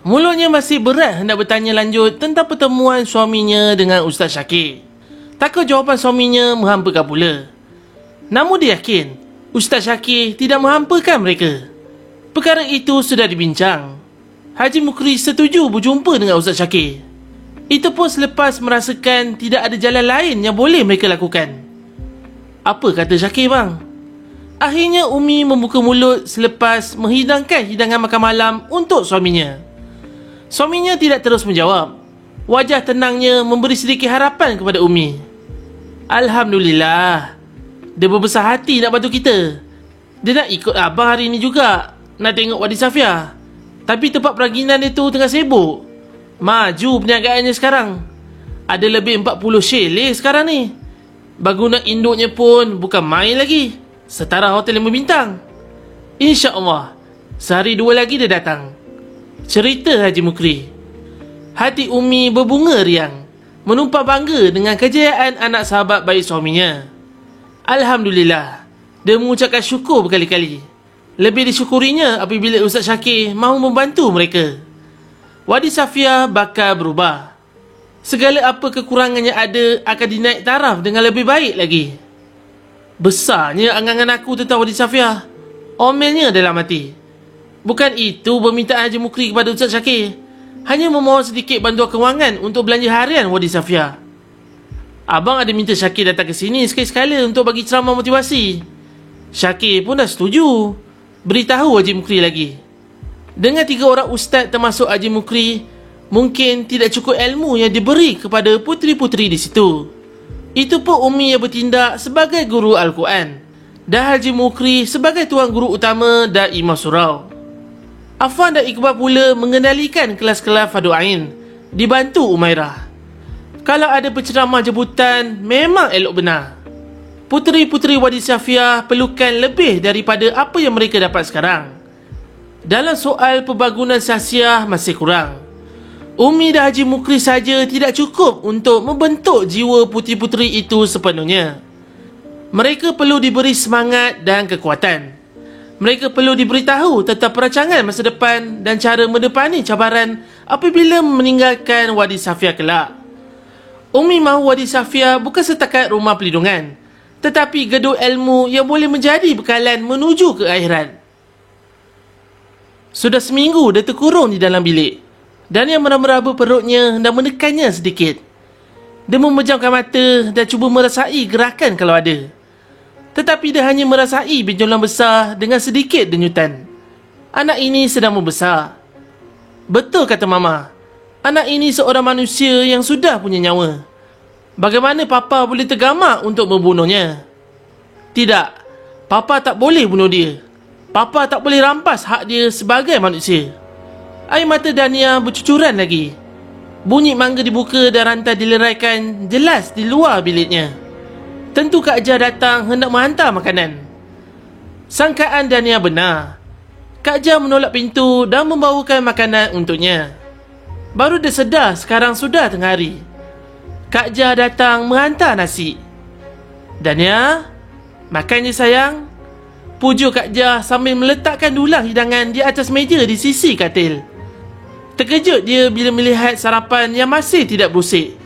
Mulutnya masih berat hendak bertanya lanjut tentang pertemuan suaminya dengan Ustaz Syakir. Takut jawapan suaminya menghampakan pula. Namun dia yakin Ustaz Syakir tidak menghampakan mereka. Perkara itu sudah dibincang. Haji Mukri setuju berjumpa dengan Ustaz Syakir. Itu pun selepas merasakan tidak ada jalan lain yang boleh mereka lakukan. Apa kata Syakir bang? Akhirnya Umi membuka mulut selepas menghidangkan hidangan makan malam untuk suaminya. Suaminya tidak terus menjawab. Wajah tenangnya memberi sedikit harapan kepada Umi. Alhamdulillah, dia berbesar hati nak bantu kita. Dia nak ikut abang hari ni juga, nak tengok Wadi Safia. Tapi tempat peraginan dia tu tengah sibuk. Maju perniagaannya sekarang. Ada lebih 40 chalet sekarang ni. Bangunan induknya pun bukan main lagi, setara hotel yang berbintang. InsyaAllah sehari dua lagi dia datang, cerita Haji Mukri. Hati Umi berbunga riang, menumpah bangga dengan kejayaan anak sahabat baik suaminya. Alhamdulillah, dia mengucapkan syukur berkali-kali. Lebih disyukurinya apabila Ustaz Syakir mahu membantu mereka. Wadi Safia bakal berubah. Segala apa kekurangannya ada akan dinaik taraf dengan lebih baik lagi. Besarnya angan-angan aku tentang Wadi Safia, omelnya dalam hati. Bukan itu permintaan Haji Mukri kepada Ustaz Syakir. Hanya memohon sedikit bantuan kewangan untuk belanja harian Wadi Safia. Abang ada minta Syakir datang ke sini sekali-sekala untuk bagi ceramah motivasi. Syakir pun dah setuju. Beritahu Haji Mukri lagi. Dengan 3 orang ustaz termasuk Haji Mukri, mungkin tidak cukup ilmu yang diberi kepada puteri-puteri di situ. Itu pun Umi yang bertindak sebagai guru Al-Quran dan Haji Mukri sebagai tuan guru utama dan imam surau. Afan dan Iqbal pula mengendalikan kelas-kelas Fardu Ain, dibantu Umairah. Kalau ada penceramah jemputan, memang elok benar. Puteri-puteri Wadi Safia perlukan lebih daripada apa yang mereka dapat sekarang. Dalam soal pembangunan sasiah masih kurang. Umi dan Haji Mukri saja tidak cukup untuk membentuk jiwa puteri-puteri itu sepenuhnya. Mereka perlu diberi semangat dan kekuatan. Mereka perlu diberitahu tentang perancangan masa depan dan cara mendepani cabaran apabila meninggalkan Wadi Safia kelak. Umi mahu Wadi Safia bukan setakat rumah pelindungan, tetapi gedung ilmu yang boleh menjadi bekalan menuju ke akhirat. Sudah seminggu dia terkurung di dalam bilik, dan yang meraba-raba perutnya dan menekannya sedikit. Dia memejamkan mata dan cuba merasai gerakan kalau ada. Tetapi dia hanya merasai benjolan besar dengan sedikit denyutan. Anak ini sedang membesar. Betul kata Mama, anak ini seorang manusia yang sudah punya nyawa. Bagaimana Papa boleh tergamak untuk membunuhnya? Tidak, Papa tak boleh bunuh dia. Papa tak boleh rampas hak dia sebagai manusia. Air mata Dania bercucuran lagi. Bunyi mangga dibuka dan rantai dileraikan jelas di luar biliknya. Tentu Kak Jah datang hendak menghantar makanan. Sangkaan Dania benar. Kak Jah menolak pintu dan membawakan makanan untuknya. Baru dia sedar sekarang sudah tengah hari. Kak Jah datang menghantar nasi. Dania, makan je sayang. Pujuk Kak Jah sambil meletakkan dulang hidangan di atas meja di sisi katil. Terkejut dia bila melihat sarapan yang masih tidak berusik.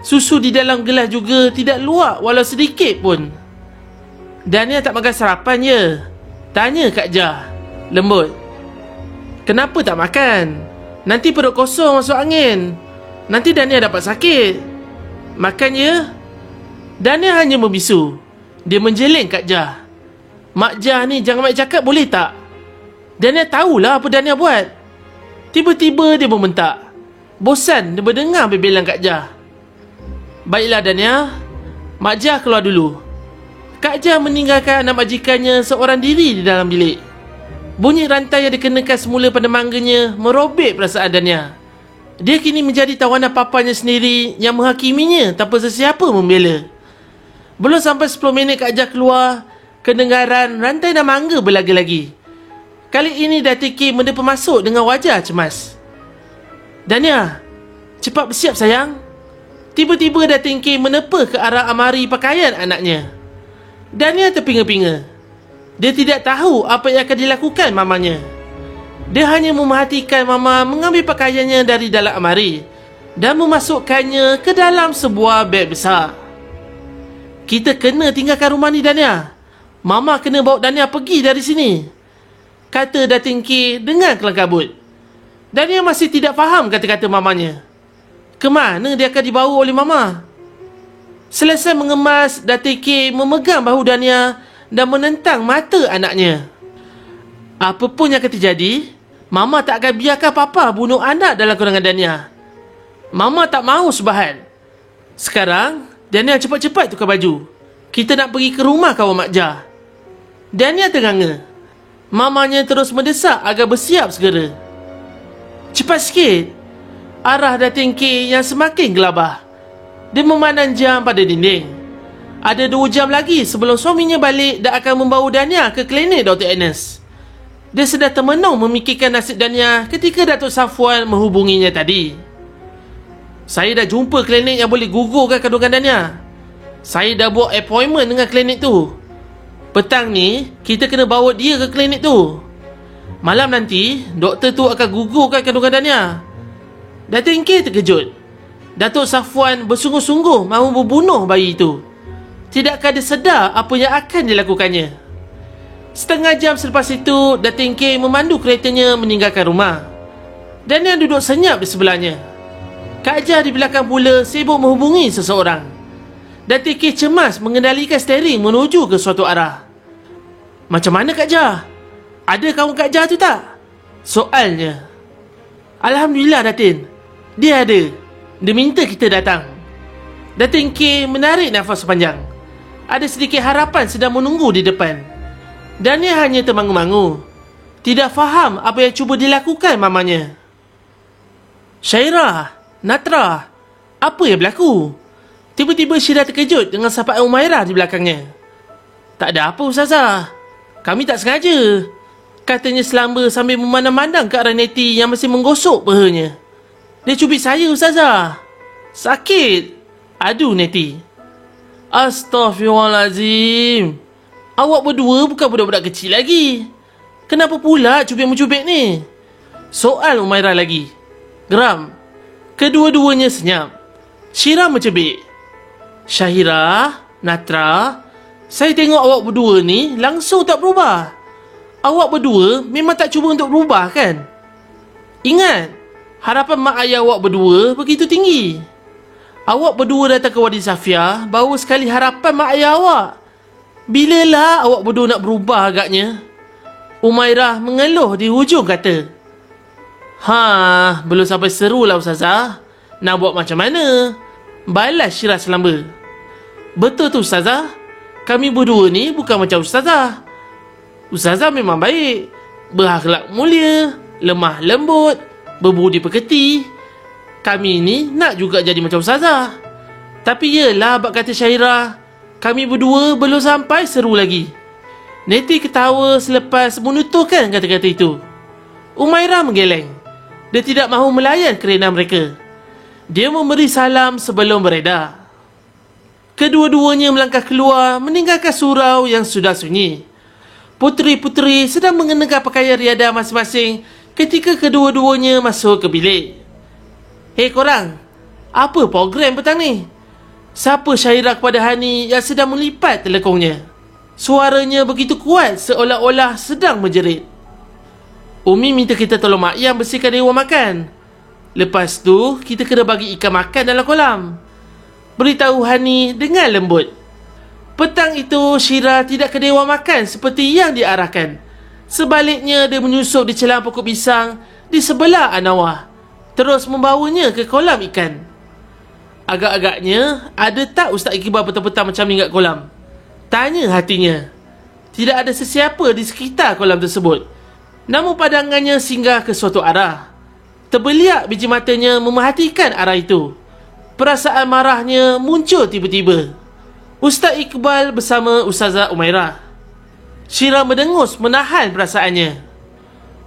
Susu di dalam gelas juga tidak luak walau sedikit pun. Dania tak makan sarapan je? Tanya Kak Jah lembut. Kenapa tak makan? Nanti perut kosong masuk angin. Nanti Dania dapat sakit. Makan je. Dania hanya membisu. Dia menjeling Kak Jah. Mak Jah ni jangan banyak cakap boleh tak? Dania tahulah apa Dania buat. Tiba-tiba dia membentak. Bosan dia mendengar bebelan Kak Jah. Baiklah Dania, Mak Jah keluar dulu. Kak Jah meninggalkan anak majikannya seorang diri di dalam bilik. Bunyi rantai yang dikenakan semula pada mangganya merobek perasaan Dania. Dia kini menjadi tawanan papanya sendiri yang menghakiminya tanpa sesiapa membela. Belum sampai 10 minit Kak Jah keluar, kedengaran rantai dan mangga berlaga-lagi. Kali ini Datuk Kim mendepa masuk dengan wajah cemas. Dania, cepat bersiap sayang. Tiba-tiba Datuk Kim menepa ke arah amari pakaian anaknya. Dania terpinga-pinga. Dia tidak tahu apa yang akan dilakukan mamanya. Dia hanya memerhatikan Mama mengambil pakaiannya dari dalam almari dan memasukkannya ke dalam sebuah beg besar. Kita kena tinggalkan rumah ni, Dania. Mama kena bawa Dania pergi dari sini, kata Datin K dengan kelang kabut. Dania masih tidak faham kata-kata mamanya. Kemana dia akan dibawa oleh Mama? Selesai mengemas, Datin K memegang bahu Dania dan menentang mata anaknya. Apapun yang akan terjadi, Mama tak akan biarkan Papa bunuh anak dalam kerangan Dania. Mama tak mahu subahat. Sekarang, Dania cepat-cepat tukar baju. Kita nak pergi ke rumah kawan Mak Jah. Dania ternganga. Mamanya terus mendesak agar bersiap segera. Cepat sikit. Arah Datin K yang semakin gelabah. Dia memandang jam pada dinding. Ada 2 jam lagi sebelum suaminya balik dan akan membawa Dania ke klinik Dr. Agnes. Dia sedang termenung memikirkan nasib Dania ketika Datuk Safwan menghubunginya tadi. Saya dah jumpa klinik yang boleh gugurkan kandungan Dania. Saya dah buat appointment dengan klinik tu. Petang ni, kita kena bawa dia ke klinik tu. Malam nanti, doktor tu akan gugurkan kandungan Dania. Datin K terkejut. Datuk Safwan bersungguh-sungguh mahu membunuh bayi itu. Tidakkah dia sedar apa yang akan dilakukannya? Setengah jam selepas itu, Datin K memandu keretanya meninggalkan rumah. Dania duduk senyap di sebelahnya. Kak Jah di belakang pula sibuk menghubungi seseorang. Datin K cemas mengendalikan steering menuju ke suatu arah. Macam mana Kak Jah? Ada kawan Kak Jah tu tak? Soalnya. Alhamdulillah Datin. Dia ada. Dia minta kita datang. Datin K menarik nafas panjang. Ada sedikit harapan sedang menunggu di depan. Dania hanya termangu-mangu. Tidak faham apa yang cuba dilakukan mamanya. Syairah, Natra, apa yang berlaku? Tiba-tiba Syirah terkejut dengan sapaan Umairah di belakangnya. Tak ada apa Ustazah. Kami tak sengaja, katanya selamba sambil memandang-mandang ke arah Neti yang masih menggosok pahanya. Dia cubit saya Ustazah. Sakit. Aduh Neti. Astaghfirullahalazim. Awak berdua bukan budak-budak kecil lagi. Kenapa pula cubit-mencubit ni? Soal Umairah lagi. Geram. Kedua-duanya senyap. Syirah mencubit. Syahira, Natra, saya tengok awak berdua ni langsung tak berubah. Awak berdua memang tak cuba untuk berubah kan? Ingat, harapan mak ayah awak berdua begitu tinggi. Awak berdua datang ke Wadi Safia bawa sekali harapan mak ayah awak. Bilalah awak berdua nak berubah agaknya? Umairah mengeluh di hujung kata. Belum sampai seru lah Ustazah. Nak buat macam mana? Balas Syirah selamba. Betul tu Ustazah. Kami berdua ni bukan macam Ustazah. Ustazah memang baik, berakhlak mulia, lemah lembut, berbudi pekerti. Kami ni nak juga jadi macam Ustazah. Tapi yelah bab kata Syahira, kami berdua belum sampai seru lagi. Neti ketawa selepas menuturkan kata-kata itu. Umairah menggeleng. Dia tidak mahu melayan kerana mereka. Dia memberi salam sebelum beredar. Kedua-duanya melangkah keluar meninggalkan surau yang sudah sunyi. Puteri-puteri sedang mengenakan pakaian riadah masing-masing ketika kedua-duanya masuk ke bilik. Hei korang, apa program petang ni? Siapa Syahira kepada Hani yang sedang melipat telekongnya? Suaranya begitu kuat seolah-olah sedang menjerit. Umi minta kita tolong Mak Yang bersihkan dewan makan. Lepas tu, kita kena bagi ikan makan dalam kolam, beritahu Hani dengan lembut. Petang itu, Syirah tidak ke dewan makan seperti yang diarahkan. Sebaliknya, dia menyusup di celah pokok pisang di sebelah Anawar, terus membawanya ke kolam ikan. Agak-agaknya, ada tak Ustaz Iqbal petang-petang macam ni kat kolam? Tanya hatinya. Tidak ada sesiapa di sekitar kolam tersebut. Namun pandangannya singgah ke suatu arah. Terbeliak biji matanya memerhatikan arah itu. Perasaan marahnya muncul tiba-tiba. Ustaz Iqbal bersama Ustazah Umairah. Syirah mendengus menahan perasaannya.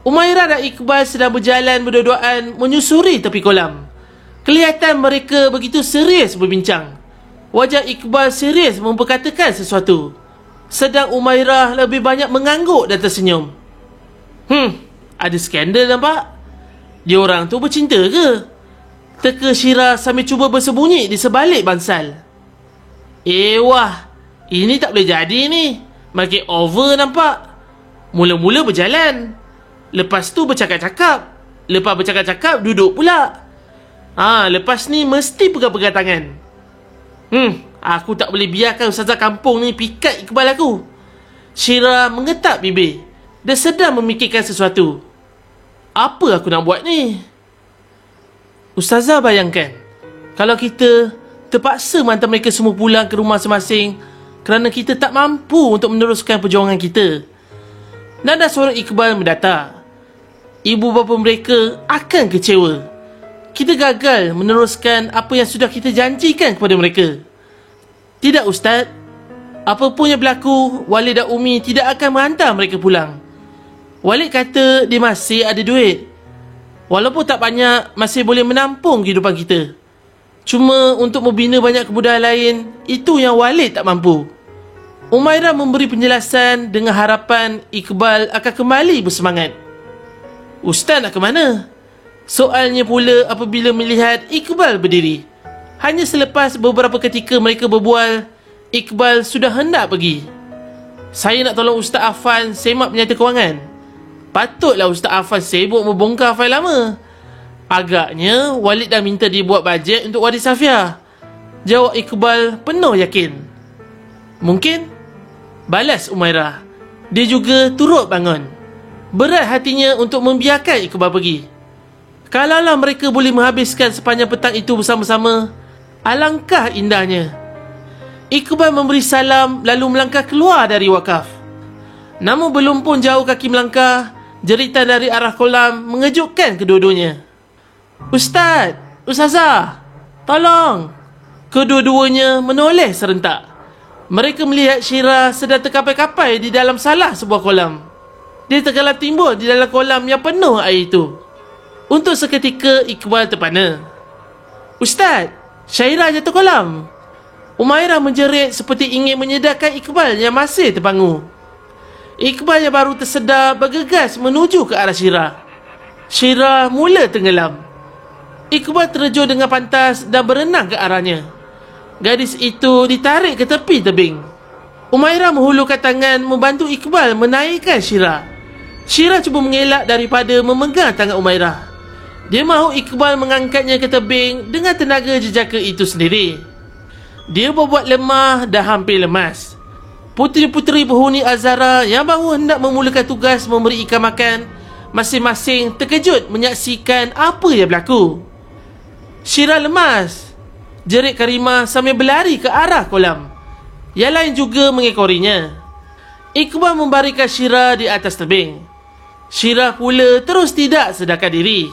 Umairah dan Iqbal sedang berjalan berdua-duaan menyusuri tepi kolam. Kelihatan mereka begitu serius berbincang. Wajah Iqbal serius memperkatakan sesuatu, sedang Umairah lebih banyak mengangguk dan tersenyum. Ada skandal nampak? Diorang tu bercinta ke? Teka Syira sambil cuba bersembunyi di sebalik bansal. Wah, ini tak boleh jadi ni. Makin over nampak. Mula-mula berjalan, lepas tu bercakap-cakap, lepas bercakap-cakap duduk pula. Lepas ni mesti pegang-pegang tangan. Aku tak boleh biarkan ustazah kampung ni pikat Iqbal aku. Syira mengetap bibir. Dia sedang memikirkan sesuatu. Apa aku nak buat ni? Ustazah bayangkan, kalau kita terpaksa menghantar mereka semua pulang ke rumah masing-masing kerana kita tak mampu untuk meneruskan perjuangan kita. Nada suara Iqbal mendatar. Ibu bapa mereka akan kecewa. Kita gagal meneruskan apa yang sudah kita janjikan kepada mereka. Tidak Ustaz, apapun yang berlaku, Walid dan Umi tidak akan menghantar mereka pulang. Walid kata dia masih ada duit. Walaupun tak banyak, masih boleh menampung kehidupan kita. Cuma untuk membina banyak kebudayaan lain, itu yang Walid tak mampu. Umairah memberi penjelasan dengan harapan Iqbal akan kembali bersemangat. Ustaz nak ke mana? Soalnya pula apabila melihat Iqbal berdiri. Hanya selepas beberapa ketika mereka berbual, Iqbal sudah hendak pergi. Saya nak tolong Ustaz Affan semak penyata kewangan. Patutlah Ustaz Affan sibuk membongkar fail lama. Agaknya Walid dah minta dia buat bajet untuk waris Safiah. Jawab Iqbal penuh yakin. Mungkin? Balas Umairah. Dia juga turut bangun. Berat hatinya untuk membiarkan Iqbal pergi. Kalaulah mereka boleh menghabiskan sepanjang petang itu bersama-sama, alangkah indahnya. Iqbal memberi salam lalu melangkah keluar dari wakaf. Namun belum pun jauh kaki melangkah, jeritan dari arah kolam mengejutkan kedua-duanya. Ustaz, Ustazah, tolong. Kedua-duanya menoleh serentak. Mereka melihat Syira sedang terkapai-kapai di dalam salah sebuah kolam. Dia tergelap timbul di dalam kolam yang penuh air itu. Untuk seketika Iqbal terpana. Ustaz, Syira jatuh kolam. Umairah menjerit seperti ingin menyedarkan Iqbal yang masih terbangun. Iqbal yang baru tersedar bergegas menuju ke arah Syira. Syira mula tenggelam. Iqbal terjun dengan pantas dan berenang ke arahnya. Gadis itu ditarik ke tepi tebing. Umairah menghulurkan tangan membantu Iqbal menaikkan Syira. Syira cuba mengelak daripada memegang tangan Umairah. Dia mahu Iqbal mengangkatnya ke tebing dengan tenaga jejaka itu sendiri. Dia berbuat lemah dan hampir lemas. Puteri-puteri penghuni Azhara yang baru hendak memulakan tugas memberi ikan makan, masing-masing terkejut menyaksikan apa yang berlaku. Syira lemas, jerit Karimah sambil berlari ke arah kolam. Yang lain juga mengekorinya. Iqbal membarikan Syira di atas tebing. Syira pula terus tidak sedarkan diri.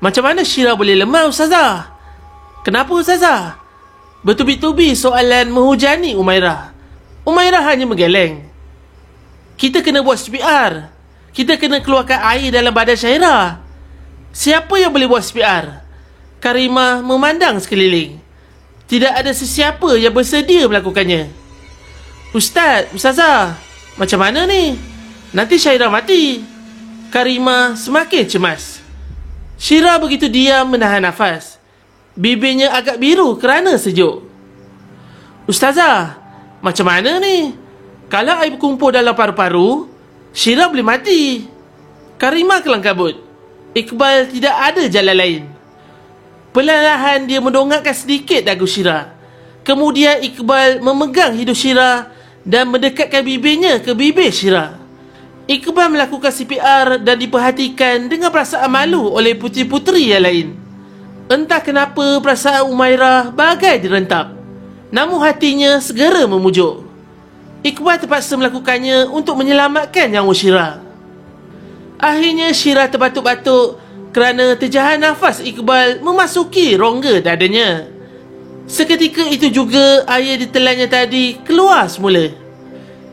Macam mana Syira boleh lemah, Ustazah? Kenapa, Ustazah? Bertubi-tubi soalan menghujani Umairah. Umairah hanya menggeleng. Kita kena buat CPR. Kita kena keluarkan air dalam badan Syira. Siapa yang boleh buat CPR? Karimah memandang sekeliling. Tidak ada sesiapa yang bersedia melakukannya. Ustaz, Ustazah, macam mana ni? Nanti Syira mati. Karimah semakin cemas. Syira begitu diam menahan nafas. Bibirnya agak biru kerana sejuk. Ustazah, macam mana ni? Kalau air berkumpul dalam paru-paru, Syira boleh mati. Karimah kelang kabut. Iqbal tidak ada jalan lain. Perlahan dia mendongakkan sedikit dagu Syira. Kemudian Iqbal memegang hidung Syira dan mendekatkan bibirnya ke bibir Syira. Iqbal melakukan CPR dan diperhatikan dengan perasaan malu oleh puteri-puteri yang lain. Entah kenapa perasaan Umairah bagai direntap. Namun hatinya segera memujuk. Iqbal terpaksa melakukannya untuk menyelamatkan nyawa Syira. Akhirnya Syira terbatuk-batuk kerana terjahan nafas Iqbal memasuki rongga dadanya. Seketika itu juga air di telannya tadi keluar semula.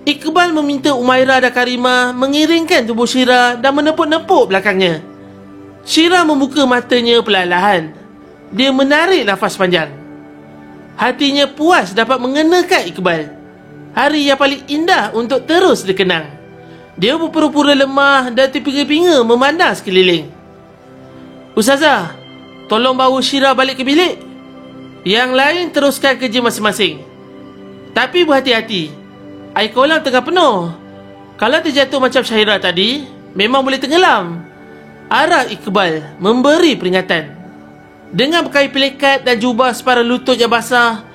Iqbal meminta Umairah dan Karimah mengiringkan tubuh Syira dan menepuk-nepuk belakangnya. Syira membuka matanya perlahan-lahan. Dia menarik nafas panjang. Hatinya puas dapat mengenakan Iqbal. Hari yang paling indah untuk terus dikenang. Dia berpura-pura lemah dan terpinga-pinga memandang sekeliling. Ustazah, tolong bawa Syirah balik ke bilik. Yang lain teruskan kerja masing-masing. Tapi berhati-hati, air kolam tengah penuh. Kalau terjatuh macam Syahira tadi, memang boleh tenggelam. Arah Iqbal memberi peringatan. Dengan berkain pelikat dan jubah separuh lutut yang basah,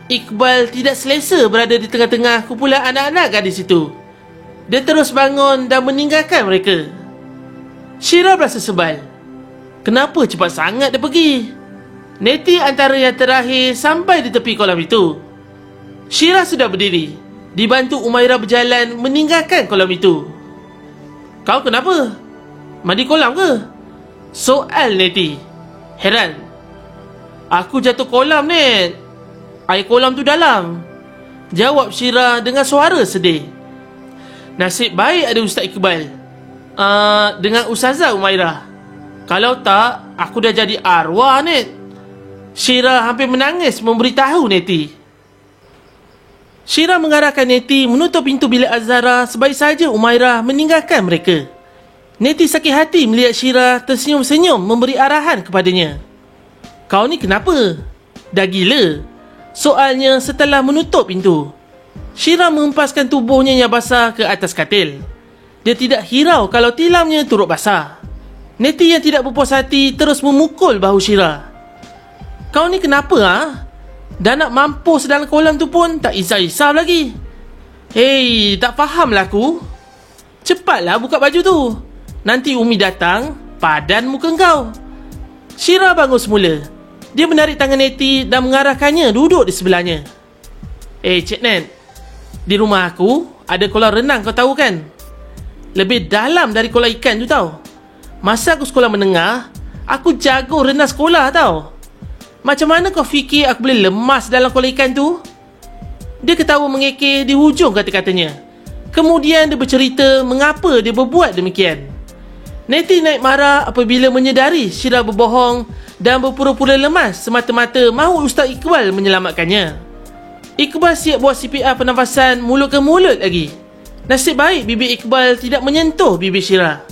Iqbal tidak selesa berada di tengah-tengah kumpulan anak-anak gadis itu. Dia terus bangun dan meninggalkan mereka. Syirah berasa sebal. Kenapa cepat sangat dia pergi? Neti antara yang terakhir sampai di tepi kolam itu. Syirah sudah berdiri, dibantu Umairah berjalan meninggalkan kolam itu. Kau kenapa? Mandi kolam ke? Soal Neti. Heran. Aku jatuh kolam, Net. Air kolam tu dalam, jawab Syirah dengan suara sedih. Nasib baik ada Ustaz Iqbal dengan Ustazah Umairah. Kalau tak, aku dah jadi arwah, Net. Syirah hampir menangis memberitahu Neti. Syirah mengarahkan Neti menutup pintu bilik Azhara sebaik saja Umairah meninggalkan mereka. Neti sakit hati melihat Syirah tersenyum-senyum memberi arahan kepadanya. Kau ni kenapa? Dah gila? Soalnya setelah menutup pintu. Syirah menghempaskan tubuhnya yang basah ke atas katil. Dia tidak hirau kalau tilamnya turut basah. Neti yang tidak berpuas hati terus memukul bahu Syirah. Kau ni kenapa, ha? Dah nak mampus dalam kolam tu pun tak isap-isap lagi. Hei, tak fahamlah aku. Cepatlah buka baju tu. Nanti Umi datang, padan muka kau. Syirah bangun semula. Dia menarik tangan Neti dan mengarahkannya duduk di sebelahnya. Cik Net, di rumah aku ada kolam renang, kau tahu kan? Lebih dalam dari kolam ikan tu tau. Masa aku sekolah menengah, aku jago renang sekolah tau. Macam mana kau fikir aku boleh lemas dalam kolam ikan tu? Dia ketawa mengekeh di hujung kata-katanya. Kemudian dia bercerita mengapa dia berbuat demikian. Neti naik marah apabila menyedari Syirah berbohong dan berpura-pura lemas semata-mata mahu Ustaz Iqbal menyelamatkannya. Iqbal siap buat CPR pernafasan mulut ke mulut lagi. Nasib baik bibir Iqbal tidak menyentuh bibir Syirah.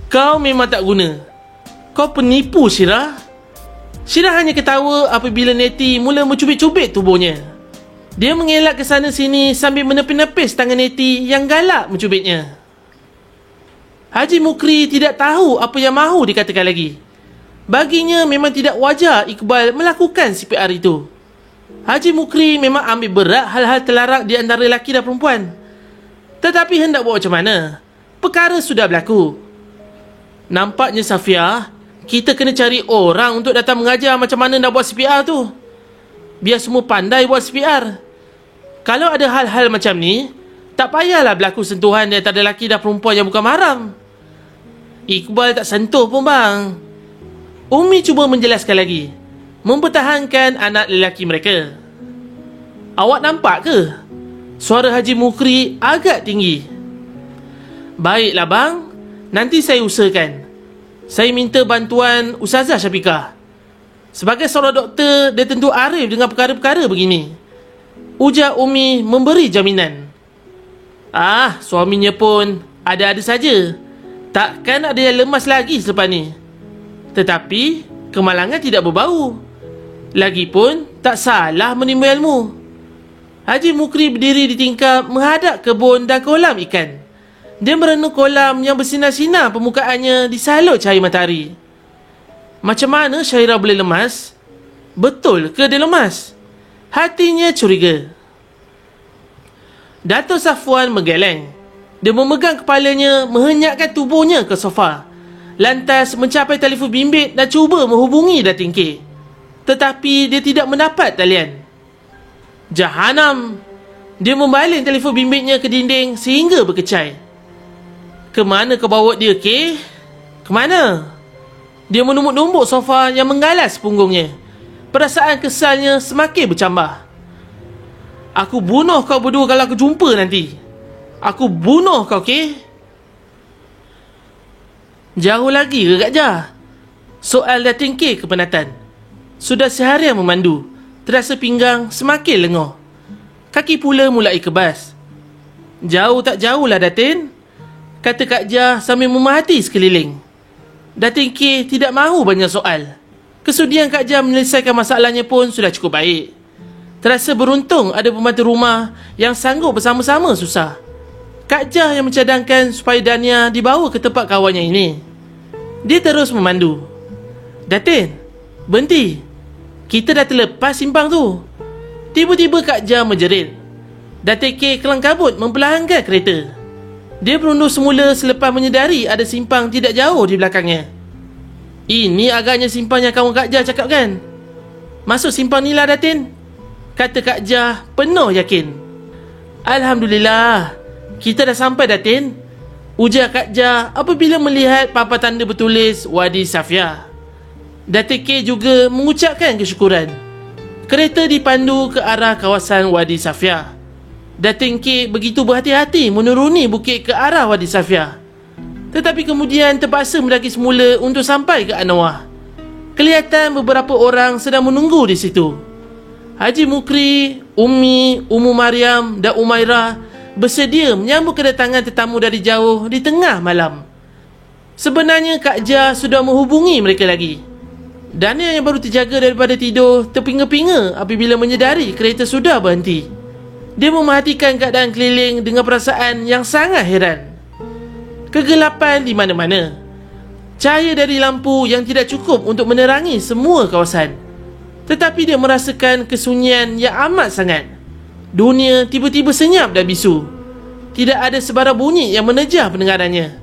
Kau memang tak guna. Kau penipu, Syirah. Syirah hanya ketawa apabila Neti mula mencubit-cubit tubuhnya. Dia mengelak ke sana sini sambil menepis-nepis tangan Neti yang galak mencubitnya. Haji Mukri tidak tahu apa yang mahu dikatakan lagi. Baginya memang tidak wajar Iqbal melakukan CPR itu. Haji Mukri memang ambil berat hal-hal terlarang di antara lelaki dan perempuan. Tetapi hendak buat macam mana? Perkara sudah berlaku. Nampaknya Safiah, kita kena cari orang untuk datang mengajar macam mana nak buat CPR tu. Biar semua pandai buat CPR. Kalau ada hal-hal macam ni, tak payahlah berlaku sentuhan di antara lelaki dan perempuan yang bukan mahram. Iqbal tak sentuh pun bang. Umi cuba menjelaskan lagi, mempertahankan anak lelaki mereka. Awak nampak ke? Suara Haji Mukri agak tinggi. Baiklah bang, nanti saya usahakan. Saya minta bantuan Ustazah Syafiqah. Sebagai seorang doktor, dia tentu arif dengan perkara-perkara begini, ujar Umi memberi jaminan. Suaminya pun ada-ada saja. Takkan ada yang lemas lagi selepas ni. Tetapi kemalangan tidak berbau. Lagipun tak salah menimba ilmu. Haji Mukri berdiri di tingkap menghadap kebun dan kolam ikan. Dia merenung kolam yang bersinar-sinar permukaannya disalut cahaya matahari. Macam mana Syahira boleh lemas? Betul ke dia lemas? Hatinya curiga. Dato' Safwan menggeleng. Dia memegang kepalanya, menghenyakkan tubuhnya ke sofa. Lantas mencapai telefon bimbit dan cuba menghubungi Datin K. Tetapi dia tidak mendapat talian. Jahanam! Dia membaling telefon bimbitnya ke dinding sehingga berkecai. Kemana kau bawa dia, K? Kemana? Dia menumbuk-numbuk sofa yang menggalas punggungnya. Perasaan kesalnya semakin bercambah. Aku bunuh kau berdua kalau aku jumpa nanti. Aku bunuh kau, K. Jauh lagi ke Kak Jah? Soal Datin K kepenatan. Sudah seharian memandu, terasa pinggang semakin lenguh. Kaki pula mulai kebas. Jauh tak jauhlah Datin. kata Kak Jah sambil memerhati sekeliling. Datin K tidak mahu banyak soal. Kesudian Kak Jah menyelesaikan masalahnya pun sudah cukup baik. Terasa beruntung ada pembantu rumah yang sanggup bersama-sama susah. Kak Jah yang mencadangkan supaya Dania dibawa ke tempat kawannya ini. Dia terus memandu. Datin, berhenti. Kita dah terlepas simpang tu. Tiba-tiba Kak Jah menjerit. Datin K kelang kabut memperlahankan kereta. Dia berundur semula selepas menyedari ada simpang tidak jauh di belakangnya. Ini agaknya simpang yang kawan Kak Jah cakap kan? Masuk simpang ni lah Datin, kata Kak Jah penuh yakin. Alhamdulillah, kita dah sampai Datin, ujar Kak Jah apabila melihat papan tanda bertulis Wadi Safia. Datin K juga mengucapkan kesyukuran. Kereta dipandu ke arah kawasan Wadi Safia. Datin K begitu berhati-hati menuruni bukit ke arah Wadi Safia. Tetapi kemudian terpaksa mendaki semula untuk sampai ke Anwar. Kelihatan beberapa orang sedang menunggu di situ. Haji Mukri, Ummi, Ummu Mariam dan Umairah bersedia menyambut kedatangan tetamu dari jauh di tengah malam. Sebenarnya Kak Jah sudah menghubungi mereka lagi. Dania yang baru terjaga daripada tidur terpinga-pinga apabila menyedari kereta sudah berhenti. Dia memerhatikan keadaan keliling dengan perasaan yang sangat heran. Kegelapan di mana-mana. Cahaya dari lampu yang tidak cukup untuk menerangi semua kawasan. Tetapi dia merasakan kesunyian yang amat sangat. Dunia tiba-tiba senyap dan bisu. Tidak ada sebarang bunyi yang menerjah pendengarannya.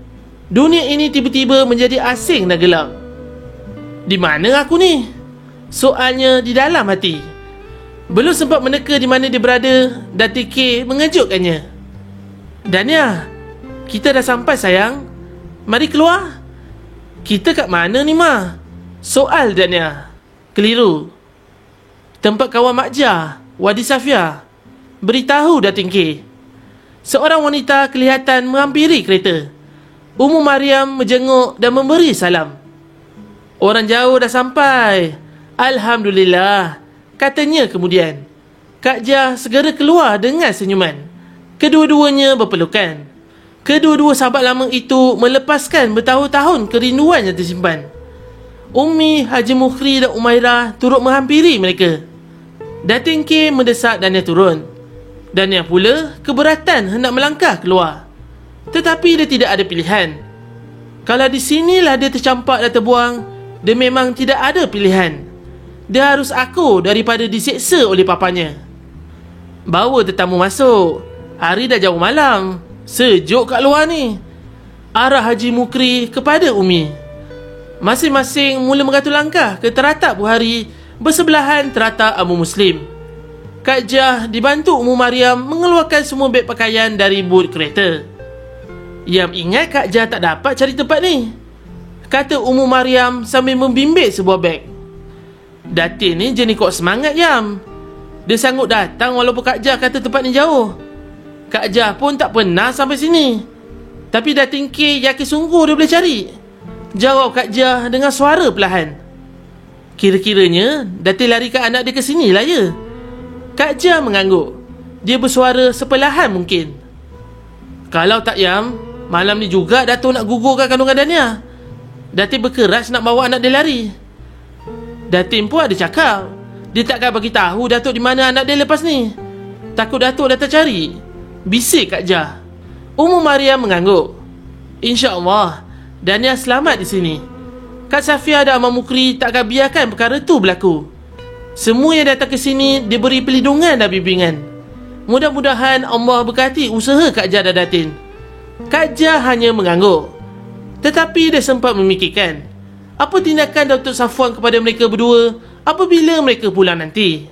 Dunia ini tiba-tiba menjadi asing dan gelap. Di mana aku ni? Soalnya di dalam hati. Belum sempat meneka di mana dia berada, Datin K mengejutkannya. Dania, kita dah sampai sayang. Mari keluar. Kita kat mana ni Ma? Soal Dania. Keliru. Tempat kawan Mak Jah, Wadi Safia. Beritahu Datin K. Seorang wanita kelihatan menghampiri kereta. Ummu Mariam menjenguk dan memberi salam. Orang jauh dah sampai. Alhamdulillah, katanya kemudian. Kak Jah segera keluar dengan senyuman. Kedua-duanya berpelukan. Kedua-dua sahabat lama itu melepaskan bertahun-tahun kerinduan yang tersimpan. Ummi, Haji Mukri dan Umairah turut menghampiri mereka. Datin K mendesak Dania turun. Dania pula keberatan hendak melangkah keluar. Tetapi dia tidak ada pilihan. Kalau di sinilah dia tercampak dan terbuang, dia memang tidak ada pilihan. Dia harus akur daripada diseksa oleh papanya. Bawa tetamu masuk. Hari dah jauh malam. Sejuk kat luar ni. Arah Haji Mukri kepada Umi. Masing-masing mula mengatur langkah ke teratak buhari bersebelahan teratak Abu Muslim. Kak Jah dibantu Ummu Mariam mengeluarkan semua beg pakaian dari but kereta. Yam ingat Kak Jah tak dapat cari tempat ni, kata Ummu Mariam sambil membimbit sebuah beg. Datin ni jenis kuat semangat Yam. Dia sanggup datang walaupun Kak Jah kata tempat ni jauh. Kak Jah pun tak pernah sampai sini. Tapi Datin K yakin sungguh dia boleh cari, jawab Kak Jah dengan suara perlahan. Kira-kiranya Datin larikan anak dia ke sini lah ya. Kak Jah mengangguk. Dia bersuara seperlahan mungkin. Kalau tak Yam, malam ni juga Datuk nak gugurkan kandungan Dania. Datin berkeras nak bawa anak dia lari. Datin pun ada cakap dia takkan bagi tahu Datuk di mana anak dia lepas ni. Takut Datuk datang cari, bisik Kak Jah. Ummu Mariam mengangguk. InsyaAllah Dania selamat di sini. Kak Safia dan Abang Mukri takkan biarkan perkara tu berlaku. Semua yang datang ke sini diberi perlindungan dan bimbingan. Mudah-mudahan Allah berkati usaha Kak Jah dan Datin. Kak Jah hanya mengangguk. Tetapi dia sempat memikirkan apa tindakan Datuk Safwan kepada mereka berdua apabila mereka pulang nanti.